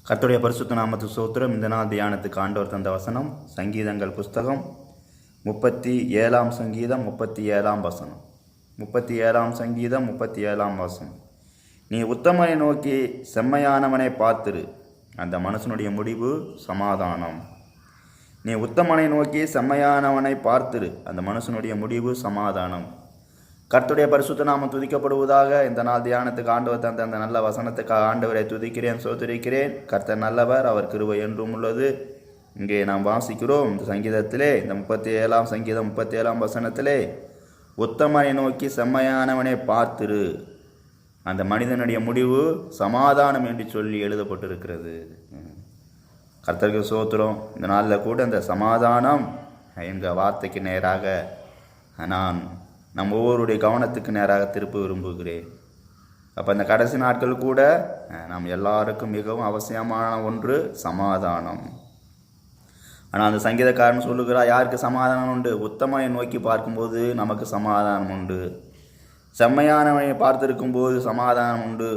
கர்த்தருடைய பரிசுத்த நாமத்து ஸ்தோத்திரம். இந்த நாள் தியானத்துக்கு ஆண்டவர் தந்த வசனம் சங்கீதங்கள் புஸ்தகம் 37 சங்கீதம் 37 வசனம். 37 சங்கீதம் 37 வசனம். நீ உத்தமனை நோக்கி செம்மையானவனை பார்த்திரு, அந்த மனுஷனுடைய முடிவு சமாதானம். நீ உத்தமனை நோக்கி செம்மையானவனை பார்த்திரு, அந்த மனுஷனுடைய முடிவு சமாதானம். கர்த்தருடைய பரிசுத்த நாமம் துதிக்கப்படுவதாக. இந்த நாள் தியானத்துக்கு ஆண்டவர் தந்த அந்த நல்ல வசனத்துக்காக ஆண்டவரை துதிக்கிறேன், சோதரிக்கிறேன். கர்த்தர் நல்லவர், அவர் கிருபை என்றும் உள்ளது. இங்கே நாம் வாசிக்கிறோம் இந்த சங்கீதத்திலே, இந்த 37 சங்கீதம் 37 வசனத்திலே, உத்தமனை நோக்கி செம்மையானவனை பார்த்திரு, அந்த மனிதனுடைய முடிவு சமாதானம் என்று சொல்லி எழுதப்பட்டிருக்கிறது. கர்த்தருக்கு ஸ்தோத்திரம். இந்த நாளில் கூட அந்த சமாதானம் எங்கள் வார்த்தைக்கு நேராக நான் நம் ஒவ்வொருடைய கவனத்துக்கு நேராக திருப்ப விரும்புகிறேன். அப்போ இந்த கடைசி நாட்கள் கூட நாம் எல்லாருக்கும் மிகவும் அவசியமான ஒன்று சமாதானம். ஆனால் அந்த சங்கீதக்காரன் சொல்லுகிறார், யாருக்கு சமாதானம் உண்டு? உத்தமனை நோக்கி பார்க்கும்போது நமக்கு சமாதானம் உண்டு, செம்மையானவனை பார்த்திருக்கும்போது சமாதானம் உண்டு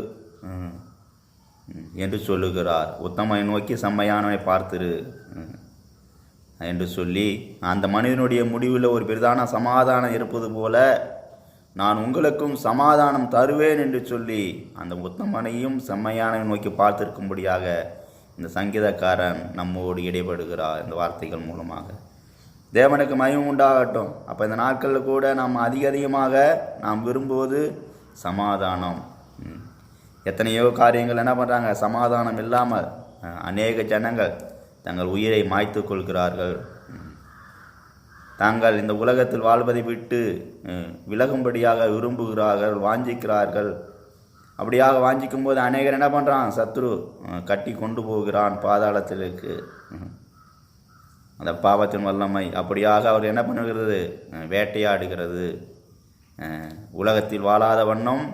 என்று சொல்லுகிறார். உத்தமனை நோக்கி செம்மையானவனை பார்த்திரு என்று சொல்லி, அந்த மனிதனுடைய முடிவில் ஒரு பெரிதான சமாதானம் இருப்பது போல நான் உங்களுக்கும் சமாதானம் தருவேன் என்று சொல்லி அந்த உத்தமனையும் செம்மையானவை நோக்கி பார்த்திருக்கும்படியாக இந்த சங்கீதக்காரன் நம்மோடு இடைபடுகிறார் இந்த வார்த்தைகள் மூலமாக. தேவனுக்கு மகிமை உண்டாகட்டும். அப்போ இந்த நாட்களில் கூட நாம் அதிகமாக நாம் விரும்புவது சமாதானம். எத்தனையோ காரியங்கள் என்ன பண்ணுறாங்க, சமாதானம் இல்லாமல் அநேக ஜனங்கள் தங்கள் உயிரை மாய்த்து கொள்கிறார்கள். தாங்கள் இந்த உலகத்தில் வாழ்வதை விட்டு விலகும்படியாக விரும்புகிறார்கள், வாஞ்சிக்கிறார்கள். அப்படியாக வாஞ்சிக்கும் போது அநேகர் என்ன பண்ணுறான், சத்ரு கட்டி கொண்டு போகிறான் பாதாளத்திற்கு. அந்த பாவத்தின் வல்லமை அப்படியாக அவர் என்ன பண்ணுகிறது, வேட்டையாடுகிறது. உலகத்தில் வாழாத வண்ணம்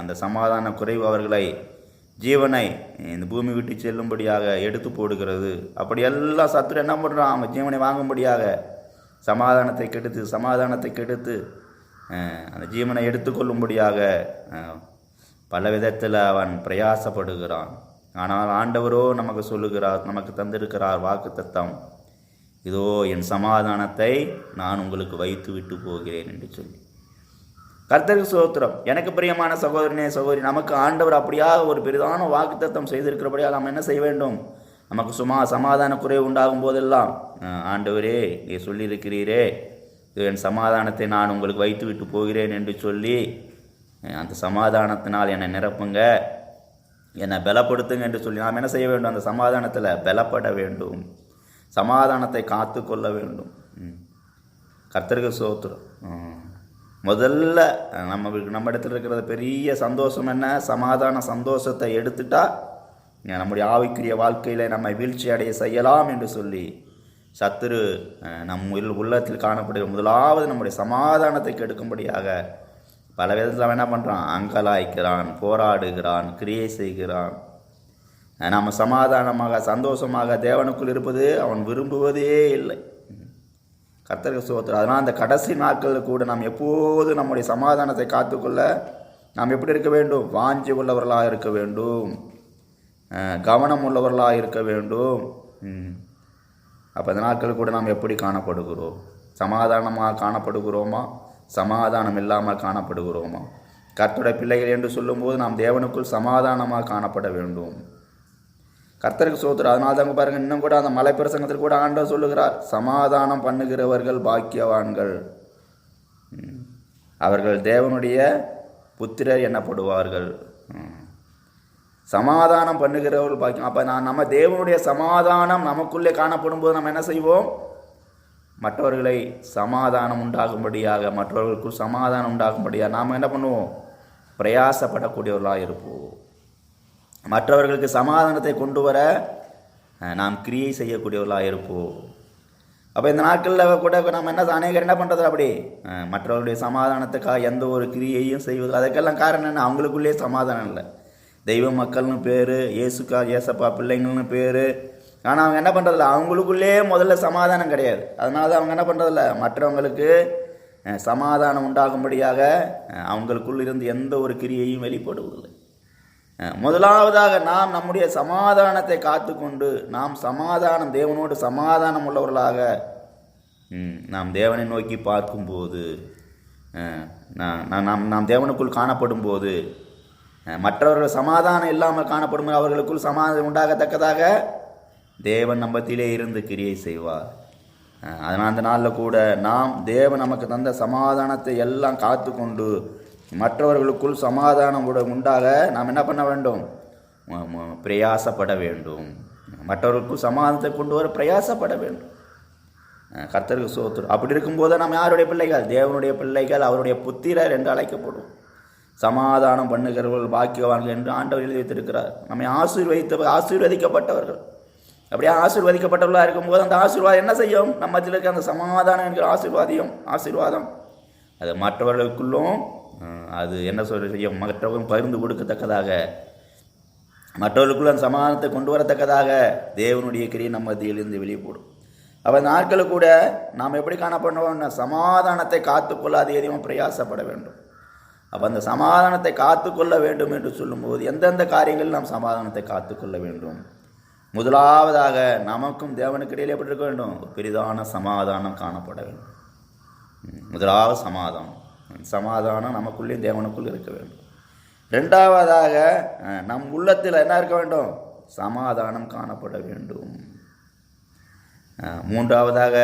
அந்த சமாதான குறைவு அவர்களை ஜீவனை இந்த பூமி விட்டு செல்லும்படியாக எடுத்து போடுகிறது. அப்படியெல்லாம் சத்துரு என்ன பண்ணுறான், அவன் ஜீவனை வாங்கும்படியாக சமாதானத்தை கெடுத்து அந்த ஜீவனை எடுத்துக்கொள்ளும்படியாக பல விதத்தில் அவன் பிரயாசப்படுகிறான். ஆனால் ஆண்டவரோ நமக்கு சொல்லுகிறார், நமக்கு தந்திருக்கிறார் வாக்குத்தத்தம், இதோ என் சமாதானத்தை நான் உங்களுக்கு வைத்து விட்டு போகிறேன் என்று சொல்லி. கர்த்தருக்கு ஸ்தோத்திரம். எனக்கு பிரியமான சகோதரனே சகோதரி, நமக்கு ஆண்டவர் அப்படியாக ஒரு பெரிதான வாக்குத்தத்தம் செய்திருக்கிறபடியாக நாம் என்ன செய்ய வேண்டும்? நமக்கு சமாதான குறைவு உண்டாகும் போதெல்லாம், ஆண்டவரே நீ சொல்லியிருக்கிறீரே என் சமாதானத்தை நான் உங்களுக்கு வைத்து விட்டு போகிறேன் என்று சொல்லி அந்த சமாதானத்தினால் என்னை நிரப்புங்க, என்னை பலப்படுத்துங்க என்று சொல்லி நாம் என்ன செய்ய வேண்டும்? அந்த சமாதானத்தில் பலப்பட வேண்டும், சமாதானத்தை காத்து கொள்ள வேண்டும். கர்த்தருக்கு ஸ்தோத்திரம். முதல்ல நம்ம இடத்துல இருக்கிற பெரிய சந்தோஷம் என்ன? சமாதான சந்தோஷத்தை எடுத்துட்டா நம்முடைய ஆவிக்குரிய வாழ்க்கையில் நம்ம வீழ்ச்சி அடைய செய்யலாம் என்று சொல்லி சத்துரு நம் உள்ளத்தில் காணப்படுகிற முதலாவது நம்முடைய சமாதானத்தை கெடுக்கும்படியாக பல விதத்தில் அவன் என்ன பண்ணுறான், அங்கலாய்க்கிறான், போராடுகிறான், கிரியை செய்கிறான். நம்ம சமாதானமாக சந்தோஷமாக தேவனுக்குள் இருப்பது அவன் விரும்புவதே இல்லை. கர்த்தருக்கு ஸ்தோத்திரம். அதனால் அந்த கடைசி நாட்களில் கூட நாம் எப்போது நம்முடைய சமாதானத்தை காத்துக்கொள்ள நாம் எப்படி இருக்க வேண்டும்? வாஞ்சி உள்ளவர்களாக இருக்க வேண்டும், கவனம் உள்ளவர்களாக இருக்க வேண்டும். அப்போ அந்த நாட்கள் கூட நாம் எப்படி காணப்படுகிறோம்? சமாதானமாக காணப்படுகிறோமா, சமாதானம் இல்லாமல் காணப்படுகிறோமா? கர்த்தருடைய பிள்ளைகள் என்று சொல்லும்போது நாம் தேவனுக்குள் சமாதானமாக காணப்பட வேண்டும். கர்த்தருக்கு ஸ்தோத்திரம். அதனால தாங்க பாருங்கள், இன்னும் கூட அந்த மலை பிரசங்கத்தில் கூட ஆண்டவர் சொல்லுகிறார், சமாதானம் பண்ணுகிறவர்கள் பாக்கியவான்கள், அவர்கள் தேவனுடைய புத்திரர் எனப்படுவார்கள். சமாதானம் பண்ணுகிறவர்கள் பாக்கியம். அப்போ நம்ம தேவனுடைய சமாதானம் நமக்குள்ளே காணப்படும் போது நம்ம என்ன செய்வோம்? மற்றவர்களை சமாதானம் உண்டாகும்படியாக, மற்றவர்களுக்குள் சமாதானம் உண்டாகும்படியாக நாம் என்ன பண்ணுவோம்? பிரயாசப்படக்கூடியவர்களாக இருப்போம். மற்றவர்களுக்கு சமாதானத்தை கொண்டு வர நாம் கிரியை செய்யக்கூடியவர்களாக இருப்போம். அப்போ இந்த நாட்களில் கூட நம்ம அநேகர் என்ன பண்ணுறது, அப்படி மற்றவர்களுடைய சமாதானத்துக்காக எந்த ஒரு கிரியையும் செய்வது. அதுக்கெல்லாம் காரணம் என்ன? அவங்களுக்குள்ளே சமாதானம் இல்லை. தெய்வ மக்கள்னு பேர், ஏசப்பா பிள்ளைங்கள்னு பேர். ஆனால் அவங்க என்ன பண்ணுறதில்ல, அவங்களுக்குள்ளே முதல்ல சமாதானம் கிடையாது. அதனால தான் அவங்க என்ன பண்ணுறதில்ல, மற்றவங்களுக்கு சமாதானம் உண்டாகும்படியாக அவங்களுக்குள் இருந்து எந்த ஒரு கிரியையும் வெளிப்படுவதில்லை. முதலாவதாக நாம் நம்முடைய சமாதானத்தை காத்து கொண்டு நாம் தேவனோடு சமாதானம் உள்ளவர்களாக நாம் தேவனை நோக்கி பார்க்கும்போது, நாம் தேவனுக்குள் காணப்படும் போது, மற்றவர்கள் சமாதானம் இல்லாமல் காணப்படும் அவர்களுக்குள் சமாதானம் உண்டாகத்தக்கதாக தேவன் நம்மத்திலே இருந்து கிரியை செய்வார். அதனால் அந்த நாளில் கூட நாம் தேவன் நமக்கு தந்த சமாதானத்தை எல்லாம் காத்து கொண்டு மற்றவர்களுக்குள் சமாதானம் உண்டாக நாம் என்ன பண்ண வேண்டும்? பிரயாசப்பட வேண்டும். மற்றவர்களுக்குள் சமாதானத்தை கொண்டு வர பிரயாசப்பட வேண்டும். கர்த்தருக்கு ஸ்தோத்திரம். அப்படி இருக்கும்போது நாம் யாருடைய பிள்ளைகள்? தேவனுடைய பிள்ளைகள், அவருடைய புத்திரர் என்று அழைக்கப்படும். சமாதானம் பண்ணுகிறவர்கள் பாக்கியவான்கள் என்று ஆண்டவர் எழுதி வைத்திருக்கிறார். நம்மை ஆசீர்வதிக்கப்பட்டவர்கள். அப்படியே ஆசீர்வதிக்கப்பட்டவர்களாக இருக்கும்போது அந்த ஆசீர்வாதம் என்ன செய்யும்? நம்ம மத்தியில் இருக்க அந்த சமாதானம் என்கிற ஆசீர்வாதம் அது மற்றவர்களுக்குள்ளும் அது என்ன செய்யும்? மற்றவர்களும் பகிர்ந்து கொடுக்கத்தக்கதாக, மற்றவர்களுக்குள்ள அந்த சமாதானத்தை கொண்டு வரத்தக்கதாக தேவனுடைய கிரியை நம்ம மத்தியிலிருந்து வெளியே போடும். அப்போ இந்த நாட்களில் கூட நாம் எப்படி காணப்படணும்? சமாதானத்தை காத்துக்கொள்ள அதிகமாக பிரயாசப்பட வேண்டும். அப்போ அந்த சமாதானத்தை காத்துக்கொள்ள வேண்டும் என்று சொல்லும்போது எந்தெந்த காரியங்களில் நாம் சமாதானத்தை காத்துக்கொள்ள வேண்டும்? முதலாவதாக நமக்கும் தேவனுக்கு இடையிலே எப்படி இருக்க வேண்டும்? ஒரு பெரிதான சமாதானம் காணப்பட வேண்டும். முதலாவது சமாதானம் நமக்குள்ளேயும் தேவனுக்குள் இருக்க வேண்டும். ரெண்டாவதாக நம் உள்ளத்தில் என்ன இருக்க வேண்டும்? சமாதானம் காணப்பட வேண்டும். மூன்றாவதாக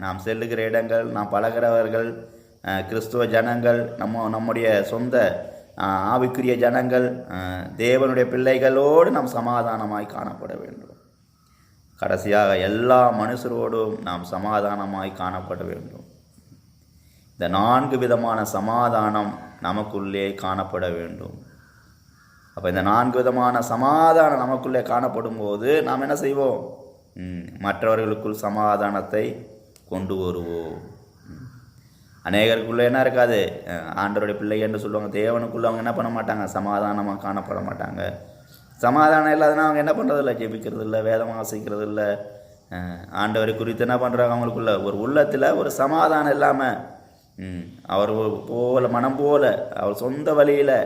நாம் செல்லுகிற இடங்கள், நாம் பழகிறவர்கள், கிறிஸ்துவ ஜனங்கள், நம்முடைய சொந்த ஆவிக்குரிய ஜனங்கள், தேவனுடைய பிள்ளைகளோடு நாம் சமாதானமாய் காணப்பட வேண்டும். கடைசியாக எல்லா மனுஷரோடும் நாம் சமாதானமாய் காணப்பட வேண்டும். இந்த 4 விதமான சமாதானம் நமக்குள்ளே காணப்பட வேண்டும். அப்போ இந்த 4 விதமான சமாதானம் நமக்குள்ளே காணப்படும் போது நாம் என்ன செய்வோம்? மற்றவர்களுக்குள் சமாதானத்தை கொண்டு வருவோம். அநேகருக்குள்ளே என்ன இருக்காது? ஆண்டவருடைய பிள்ளை என்று சொல்லுவாங்க. தேவனுக்குள்ளே அவங்க என்ன பண்ண மாட்டாங்க? சமாதானமாக காணப்பட மாட்டாங்க. சமாதானம் இல்லாதனா அவங்க என்ன பண்ணுறதில்ல? ஜெபிக்கிறது இல்லை, வேதம் வாசிக்கிறது இல்லை, ஆண்டவரை குறித்து என்ன பண்ணுறாங்க? அவங்களுக்குள்ள ஒரு உள்ளத்தில் ஒரு சமாதானம் இல்லாமல் அவர் போல மனம் போல அவர் சொந்த வழியில்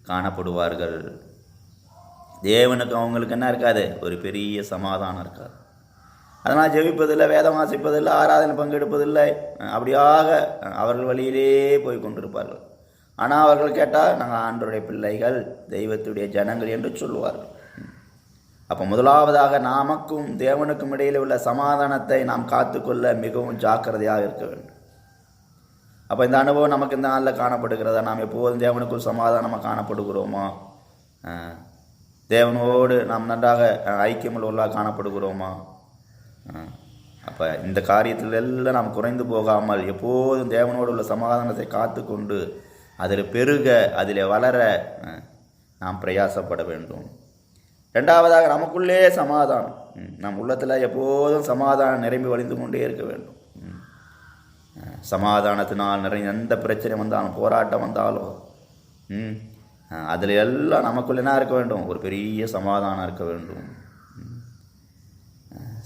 காணப்படுவார்கள். தேவனுக்கு அவங்களுக்கு என்ன இருக்காது? ஒரு பெரிய சமாதானம் இருக்காது. அதனால் ஜெபிப்பதில்லை, வேதம் வாசிப்பதில்லை, ஆராதனை பங்கெடுப்பதில்லை, அப்படியாக அவர்கள் வழியிலே போய் கொண்டிருப்பார்கள். ஆனால் அவர்கள் கேட்டால் நாங்கள் ஆண்டவருடைய பிள்ளைகள், தெய்வத்துடைய ஜனங்கள் என்று சொல்லுவார்கள். அப்போ முதலாவதாக நமக்கும் தேவனுக்கும் இடையில் உள்ள சமாதானத்தை நாம் காத்துக்கொள்ள மிகவும் ஜாக்கிரதையாக இருக்க வேண்டும். அப்போ இந்த அனுபவம் நமக்கு இந்த நாளில் காணப்படுகிறதா? நாம் எப்போதும் தேவனுக்குள் சமாதானமாக காணப்படுகிறோமா? தேவனோடு நாம் நன்றாக ஐக்கியமுள்ளவர்களாக காணப்படுகிறோமா? அப்போ இந்த காரியத்தில் எல்லாம் நாம் குறைந்து போகாமல் எப்போதும் தேவனோடு உள்ள சமாதானத்தை காத்து கொண்டு அதில் பெருக, அதில் வளர நாம் பிரயாசப்பட வேண்டும். ரெண்டாவதாக நமக்குள்ளே சமாதானம், நம் உள்ளத்தில் எப்போதும் சமாதானம் நிரம்பி வழிந்து கொண்டே இருக்க வேண்டும். சமாதானத்தினால் நிறைய எந்த பிரச்சனை வந்தாலும், போராட்டம் வந்தாலும் அதில் எல்லாம் நமக்குள்ள என்ன இருக்க வேண்டும்? ஒரு பெரிய சமாதானம் இருக்க வேண்டும்.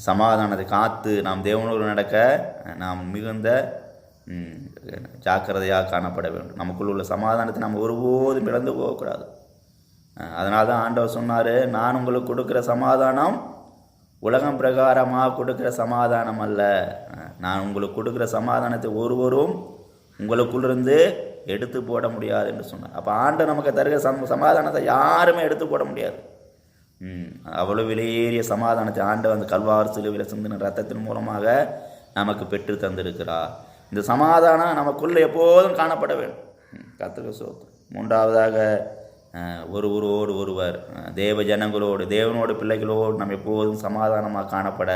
சமாதானத்தை காத்து நாம் தேவனோடு நடக்க நாம் மிகுந்த ஜாக்கிரதையாக காணப்பட வேண்டும். நமக்குள்ள உள்ள சமாதானத்தை நாம் ஒருபோதும் இழந்து போகக்கூடாது. அதனால தான் ஆண்டவர் சொன்னார், நான் உங்களுக்கு கொடுக்குற சமாதானம் உலகம் பிரகாரமாக கொடுக்குற சமாதானம் அல்ல. நான் உங்களுக்கு கொடுக்குற சமாதானத்தை ஒருவரும் உங்களுக்குள்ளிருந்து எடுத்து போட முடியாது என்று சொன்னார். அப்போ ஆண்டவர் நமக்கு தருகிற சமாதானத்தை யாருமே எடுத்து போட முடியாது. அவ்வளோ விலையேறிய சமாதானத்தை ஆண்டவர் அந்த கல்வார் சிலுவையில் சிந்தின ரத்தத்தின் மூலமாக நமக்கு பெற்று தந்திருக்கிறார். இந்த சமாதானம் நமக்குள்ளே எப்போதும் காணப்பட வேண்டும். கர்த்தருக்கு ஸ்தோத்திரம். மூன்றாவதாக ஒருவரோடு ஒருவர், தேவ ஜனங்களோடு, தேவனோடு பிள்ளைகளோடு நாம் எப்போதும் சமாதானமாக காணப்பட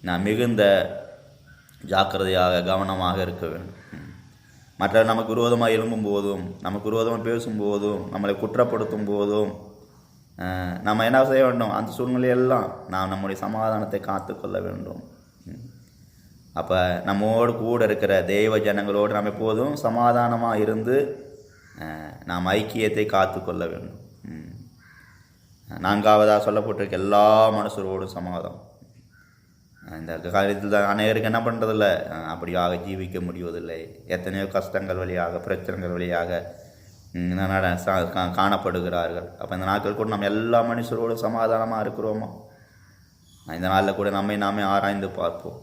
நாம் மிகுந்த ஜாக்கிரதையாக கவனமாக இருக்க வேண்டும். மற்ற நமக்கு விரோதமாக எழும்பும் போதும், நமக்கு விரோதமாக பேசும்போதும், நம்மளை குற்றப்படுத்தும் போதும் நம்ம என்ன செய்ய வேண்டும்? அந்த சூழ்நிலையெல்லாம் நாம் நம்முடைய சமாதானத்தை காத்துக்கொள்ள வேண்டும். அப்போ நம்மோடு கூட இருக்கிற தெய்வ ஜனங்களோடு நாம் எப்போதும் சமாதானமாக இருந்து நாம் ஐக்கியத்தை காத்து கொள்ள வேண்டும். நான்காவதாக சொல்லப்பட்டிருக்க எல்லா மனுஷரோடும் சமாதானம். இந்த காரியத்தில் தான் அநேகருக்கு என்ன பண்ணுறதில்ல? அப்படியாக ஜீவிக்க முடிவதில்லை. எத்தனையோ கஷ்டங்கள் வழியாக, பிரச்சனைகள் வழியாக காணப்படுகிறார்கள். அப்போ இந்த நாட்கள் கூட நம்ம எல்லா மனுஷரோடும் சமாதானமாக இருக்கிறோமா? இந்த நாளில் கூட நாமே ஆராய்ந்து பார்ப்போம்.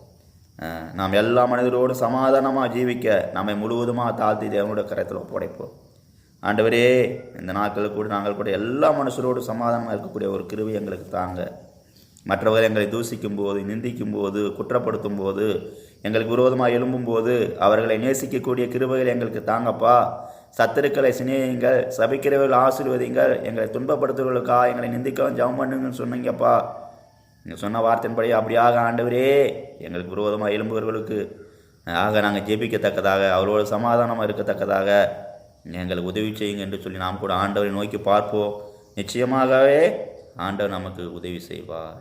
நாம் எல்லா மனிதரோடும் சமாதானமாக ஜீவிக்க நம்மை முழுவதுமாக தாழ்த்தி தேவனுடைய கரத்தில் ஒப்படைப்போம். ஆண்டவரே, இந்த நாட்களில் கூட நாங்கள் கூட எல்லா மனுஷரோடும் சமாதானமாக இருக்கக்கூடிய ஒரு கிருபை எங்களுக்கு தாங்க. மற்றவர்கள் எங்களை தூசிக்கும் போது, நிந்திக்கும் போது, குற்றப்படுத்தும் போது, எங்களுக்கு விரோதமாக எழும்பும் போது அவர்களை நேசிக்கக்கூடிய கிருபைகள் எங்களுக்கு தாங்கப்பா. சத்துருக்களை சிநேகிங்கள், சபிக்கிறவர்கள் ஆசீர்வதிங்கள், எங்களை துன்பப்படுத்துவர்களுக்கா எங்களை நிந்திக்கவும் ஜெபம் பண்ணுங்கன்னு சொன்னீங்கப்பா. நீங்கள் சொன்ன வார்த்தையின்படி அப்படியாக ஆண்டவரே, எங்களுக்கு விரோதமாக எழும்புவர்களுக்கு நாங்கள் ஜெபிக்கத்தக்கதாக, அவரோடு சமாதானமாக இருக்கத்தக்கதாக எங்களுக்கு உதவி செய்யுங்க என்று சொல்லி நாம் கூட ஆண்டவரை நோக்கி பார்ப்போம். நிச்சயமாகவே ஆண்டவர் நமக்கு உதவி செய்வார்.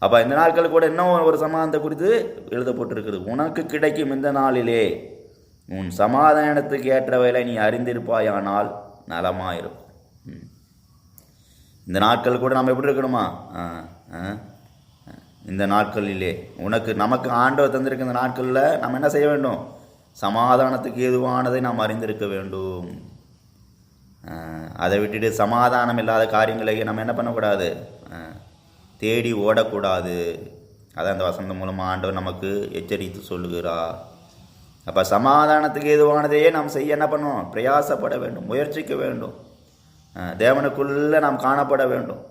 அப்போ இந்த நாட்கள் கூட இன்னும் ஒரு சமாதானத்தை குறித்து எழுதப்பட்டிருக்குது. உனக்கு கிடைக்கும் இந்த நாளிலே உன் சமாதானத்துக்கு ஏற்றவைகளை நீ அறிந்திருப்பாயானால் நலமாயிருக்கும். இந்த நாட்கள் கூட நம்ம எப்படி இருக்கணுமா? இந்த நாட்களிலே நமக்கு ஆண்டவர் தந்திருக்க இந்த நாட்களில் நம்ம என்ன செய்ய வேண்டும்? சமாதானத்துக்கு ஏதுவானதை நாம் அறிந்திருக்க வேண்டும். அதை விட்டுட்டு சமாதானம் இல்லாத காரியங்களை நம்ம என்ன பண்ணக்கூடாது? தேடி ஓடக்கூடாது. அதை அந்த வசனம் மூலமாக ஆண்டவர் நமக்கு எச்சரித்து சொல்லுகிறார். அப்போ சமாதானத்துக்கு ஏதுவானதையே நாம் செய்ய என்ன பண்ணுவோம்? பிரயாசப்பட வேண்டும், முயற்சிக்க வேண்டும், தேவனுக்குள்ளே நாம் காணப்பட வேண்டும்.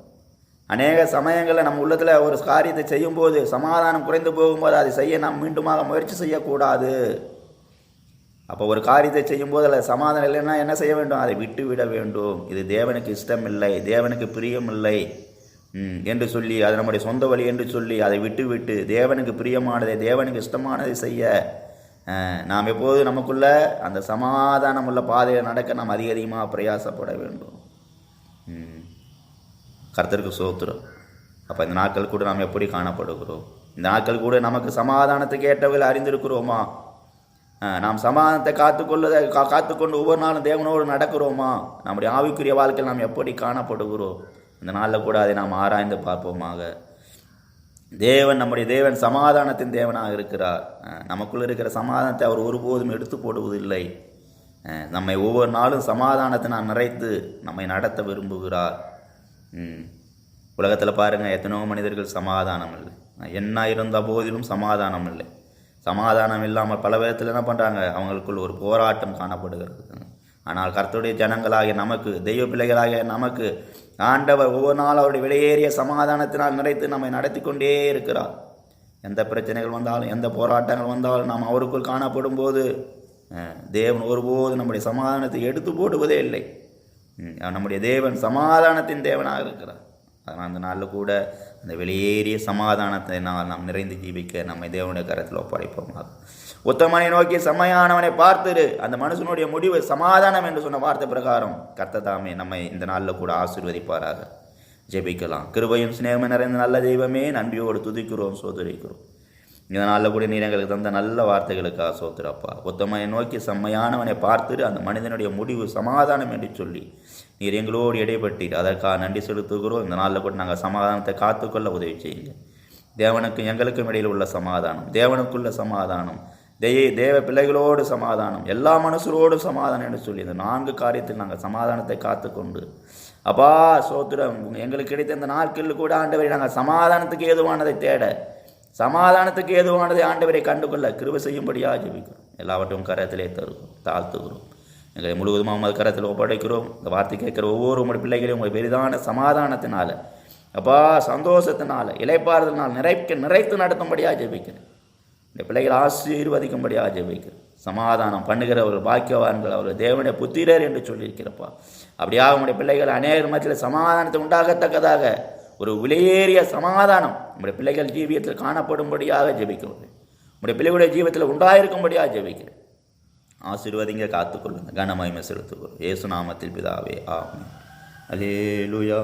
அநேக சமயங்களில் நம்ம உள்ளத்தில் ஒரு காரியத்தை செய்யும்போது சமாதானம் குறைந்து போகும்போது அதை செய்ய நாம் மீண்டுமாக முயற்சி செய்யக்கூடாது. அப்போ ஒரு காரியத்தை செய்யும்போது அதில் சமாதானம் இல்லைன்னா என்ன செய்ய வேண்டும்? அதை விட்டு விட வேண்டும். இது தேவனுக்கு இஷ்டம் இல்லை, தேவனுக்கு பிரியமில்லை என்று சொல்லி, அது நம்முடைய சொந்த வழி என்று சொல்லி அதை விட்டு தேவனுக்கு பிரியமானதை, தேவனுக்கு இஷ்டமானதை செய்ய நாம் எப்போது நமக்குள்ள அந்த சமாதானம் உள்ள பாதையில் நடக்க நாம் அதிகமாக பிரயாசப்பட வேண்டும். கர்த்தருக்கு ஸ்தோத்திரம். அப்போ இந்த நாட்கள் கூட நாம் எப்படி காணப்படுகிறோம்? இந்த நாட்கள் கூட நமக்கு சமாதானத்துக்கு ஏற்றவர்கள் அறிந்திருக்கிறோமா? நாம் சமாதானத்தை காத்துக்கொண்டு ஒவ்வொரு நாளும் தேவனோடு நடக்கிறோமா? நம்முடைய ஆவிக்குரிய வாழ்க்கையில் நாம் எப்படி காணப்படுகிறோம்? இந்த நாளில் கூட அதை நாம் ஆராய்ந்து பார்ப்போமாக. நம்முடைய தேவன் சமாதானத்தின் தேவனாக இருக்கிறார். நமக்குள்ள இருக்கிற சமாதானத்தை அவர் ஒருபோதும் எடுத்து போடுவதில்லை. நம்மை ஒவ்வொரு நாளும் சமாதானத்தினால் நிறைத்து நம்மை நடத்த விரும்புகிறார். உலகத்தில் பாருங்கள், எத்தனையோ மனிதர்கள் சமாதானம் இல்லை. என்ன இருந்த போதிலும் சமாதானம் இல்லை. சமாதானம் இல்லாமல் பல விதத்தில் என்ன பண்ணுறாங்க? அவங்களுக்குள் ஒரு போராட்டம் காணப்படுகிறது. ஆனால் கர்த்தருடைய ஜனங்களாகிய நமக்கு, தெய்வ பிள்ளைகளாகிய நமக்கு ஆண்டவர் ஒவ்வொரு நாள் அவருடைய விலையேறிய சமாதானத்தினால் நிறைத்து நம்மை நடத்தி கொண்டே இருக்கிறார். எந்த பிரச்சனைகள் வந்தாலும், எந்த போராட்டங்கள் வந்தாலும் நாம் அவருக்குள் காணப்படும் போது தேவன் ஒருபோது நம்முடைய சமாதானத்தை எடுத்து போடுவதே இல்லை. நம்முடைய தேவன் சமாதானத்தின் தேவனாக இருக்கிறார். அதனால் அந்த நாளில் கூட அந்த வெளியேறிய சமாதானத்தை நாம் நிறைந்து ஜீவிக்க நம்மை தேவனுடைய கரத்தில் ஒப்படைப்போமாக. உத்தமனை நோக்கி செம்மையானவனை பார்த்துரு, அந்த மனுஷனுடைய முடிவு சமாதானம் என்று சொன்ன வார்த்தை பிரகாரம் கர்த்தர் தாமே நம்மை இந்த நாளில் கூட ஆசீர்வதிப்பாராக. ஜெபிக்கலாம். கிருபையும் சிநேகமும் நிறைந்த நல்ல தெய்வமே, நன்றியோடு துதிக்கிறோம், சோதரிக்கிறோம். இந்த நாளில் கூட நீர் எங்களுக்கு தந்த நல்ல வார்த்தைகளுக்காக சோத்திரப்பா. உத்தமனை நோக்கி செம்மையானவனை பார்த்துட்டு அந்த மனிதனுடைய முடிவு சமாதானம் என்று சொல்லி நீர் எங்களோடு இடைப்பட்டீர். அதற்காக நன்றி செலுத்துகிறோம். இந்த நாளில் கூட நாங்கள் சமாதானத்தை காத்துக்கொள்ள உதவி செய்யுங்க. தேவனுக்கும் எங்களுக்கும் இடையில் உள்ள சமாதானம், தேவனுக்குள்ள சமாதானம், தேவ பிள்ளைகளோடு சமாதானம், எல்லா மனுஷரோடும் சமாதானம் என்று சொல்லி இந்த 4 காரியத்தில் நாங்கள் சமாதானத்தை காத்துக்கொண்டு அப்பா சோத்திரம் எங்களுக்கு கிடைத்த இந்த நாட்களில் கூட ஆண்டவரை நாங்கள் சமாதானத்துக்கு ஏதுவானதை தேட, சமாதானத்துக்கு ஏதுவானதை ஆண்டவரை கண்டுகொள்ள கிருபை செய்யும்படியாக ஜெபிக்கிறோம். எல்லாவற்றையும் கரத்திலே தருகிறோம், தாழ்த்துகிறோம். எங்களை முழுவதுமாக உமது கரத்தில் ஒப்படைக்கிறோம். இந்த வார்த்தை கேட்குற ஒவ்வொரு உங்களுடைய பிள்ளைகளையும் உங்கள் பெரிதான சமாதானத்தினால, அப்பா சந்தோஷத்தினால, இளைப்பாறுதலினால் நிறைத்து நடத்தும்படியாக ஜெபிக்கிறேன். இந்த பிள்ளைகள் ஆசீர்வதிக்கும்படியாக ஜெபிக்கிறேன். சமாதானம் பண்ணுகிறவர்கள் பாக்கியவான்கள், அவர்கள் தேவனுடைய புத்திரர் என்று சொல்லியிருக்கிறப்பா. அப்படியாக உங்களுடைய பிள்ளைகள் அநேகர் மத்தியில் சமாதானத்தை உண்டாகத்தக்கதாக ஒரு விலையேறிய சமாதானம் நம்முடைய பிள்ளைகள் ஜீவியத்தில் காணப்படும்படியாக ஜெபிக்கிறேன். நம்முடைய பிள்ளைகளுடைய ஜீவத்தில் உண்டாயிருக்கும்படியாக ஜெபிக்கிறேன். ஆசீர்வதிங்க, காத்துக்கொள்ளுங்க. கனமகிமை செலுத்துகிறோம். இயேசு நாமத்தில் பிதாவே, ஆமென். அல்லேலூயா.